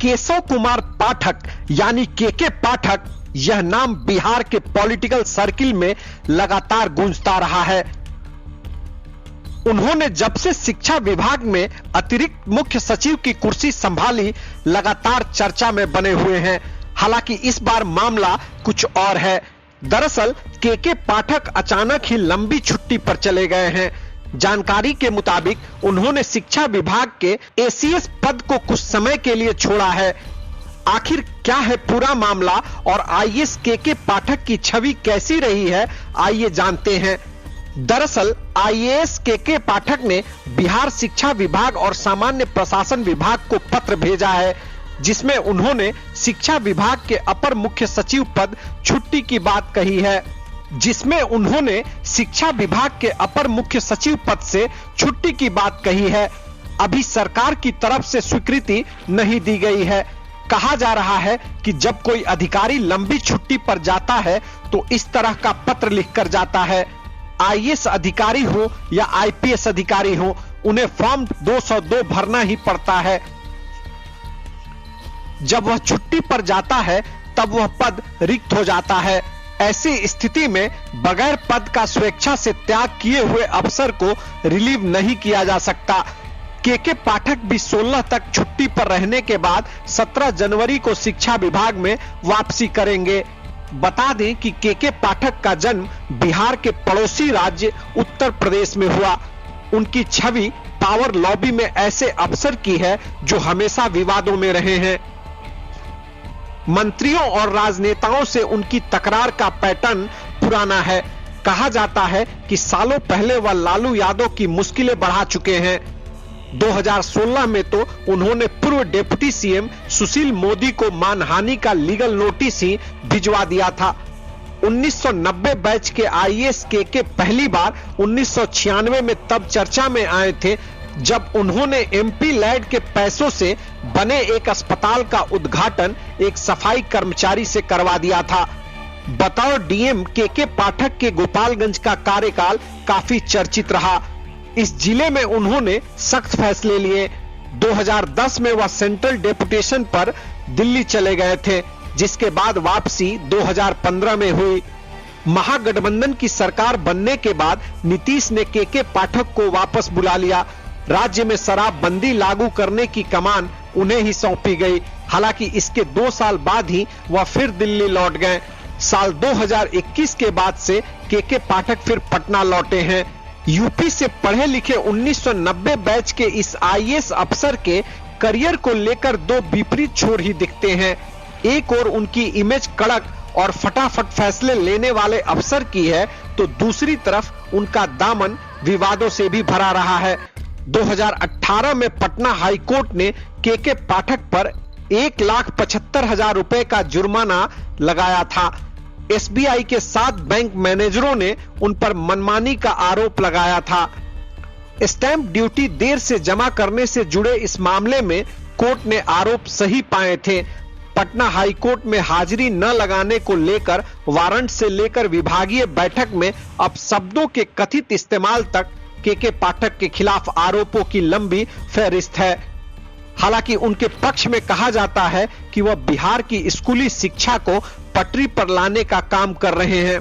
केशव कुमार पाठक यानी केके पाठक, यह नाम बिहार के पॉलिटिकल सर्किल में लगातार गूंजता रहा है। उन्होंने जब से शिक्षा विभाग में अतिरिक्त मुख्य सचिव की कुर्सी संभाली, लगातार चर्चा में बने हुए हैं। हालांकि इस बार मामला कुछ और है। दरअसल केके पाठक अचानक ही लंबी छुट्टी पर चले गए हैं। जानकारी के मुताबिक उन्होंने शिक्षा विभाग के एसीएस पद को कुछ समय के लिए छोड़ा है। आखिर क्या है पूरा मामला और आईएएस केके पाठक की छवि कैसी रही है, आइए जानते हैं। दरअसल आईएएस केके पाठक ने बिहार शिक्षा विभाग और सामान्य प्रशासन विभाग को पत्र भेजा है, जिसमें उन्होंने शिक्षा विभाग के अपर मुख्य सचिव पद छुट्टी की बात कही है। जिसमें उन्होंने शिक्षा विभाग के अपर मुख्य सचिव पद से छुट्टी की बात कही है। अभी सरकार की तरफ से स्वीकृति नहीं दी गई है। कहा जा रहा है कि जब कोई अधिकारी लंबी छुट्टी पर जाता है तो इस तरह का पत्र लिखकर जाता है। आईएएस अधिकारी हो या आईपीएस अधिकारी हो, उन्हें फॉर्म 202 भरना ही पड़ता है। जब वह छुट्टी पर जाता है तब वह पद रिक्त हो जाता है। ऐसी स्थिति में बगैर पद का स्वेच्छा से त्याग किए हुए अफसर को रिलीव नहीं किया जा सकता। केके पाठक भी 16 तक छुट्टी पर रहने के बाद 17 जनवरी को शिक्षा विभाग में वापसी करेंगे। बता दें कि केके पाठक का जन्म बिहार के पड़ोसी राज्य उत्तर प्रदेश में हुआ। उनकी छवि पावर लॉबी में ऐसे अफसर की है जो हमेशा विवादों में रहे हैं। मंत्रियों और राजनेताओं से उनकी तकरार का पैटर्न पुराना है। कहा जाता है कि सालों पहले वह लालू यादव की मुश्किलें बढ़ा चुके हैं। 2016 में तो उन्होंने पूर्व डिप्टी सीएम सुशील मोदी को मानहानि का लीगल नोटिस ही भिजवा दिया था। 1990 बैच के आईएएस केके पहली बार 1996 में तब चर्चा में आए थे जब उन्होंने एमपी लैड के पैसों से बने एक अस्पताल का उद्घाटन एक सफाई कर्मचारी से करवा दिया था। बतौर डीएम केके पाठक के गोपालगंज का कार्यकाल काफी चर्चित रहा। इस जिले में उन्होंने सख्त फैसले लिए। 2010 में वह सेंट्रल डेपुटेशन पर दिल्ली चले गए थे, जिसके बाद वापसी 2015 में हुई। महागठबंधन की सरकार बनने के बाद नीतीश ने केके पाठक को वापस बुला लिया। राज्य में शराबबंदी लागू करने की कमान उन्हें ही सौंपी गई। हालांकि इसके 2 साल बाद ही वह फिर दिल्ली लौट गए। साल 2021 के बाद से केके पाठक फिर पटना लौटे हैं। यूपी से पढ़े लिखे 1990 बैच के इस आईएएस अफसर के करियर को लेकर दो विपरीत छोर ही दिखते हैं। एक और उनकी इमेज कड़क और फटाफट फैसले लेने वाले अफसर की है, तो दूसरी तरफ उनका दामन विवादों से भी भरा रहा है। 2018 में पटना हाईकोर्ट ने केके पाठक पर 1,75,000 रुपए का जुर्माना लगाया था। एसबीआई के 7 बैंक मैनेजरों ने उन पर मनमानी का आरोप लगाया था। स्टैंप ड्यूटी देर से जमा करने से जुड़े इस मामले में कोर्ट ने आरोप सही पाए थे। पटना हाईकोर्ट में हाजिरी न लगाने को लेकर वारंट से लेकर विभागीय बैठक में अब शब्दों के कथित इस्तेमाल तक केके पाठक के खिलाफ आरोपों की लंबी फहरिस्त है। हालांकि उनके पक्ष में कहा जाता है कि वह बिहार की स्कूली शिक्षा को पटरी पर लाने का काम कर रहे हैं।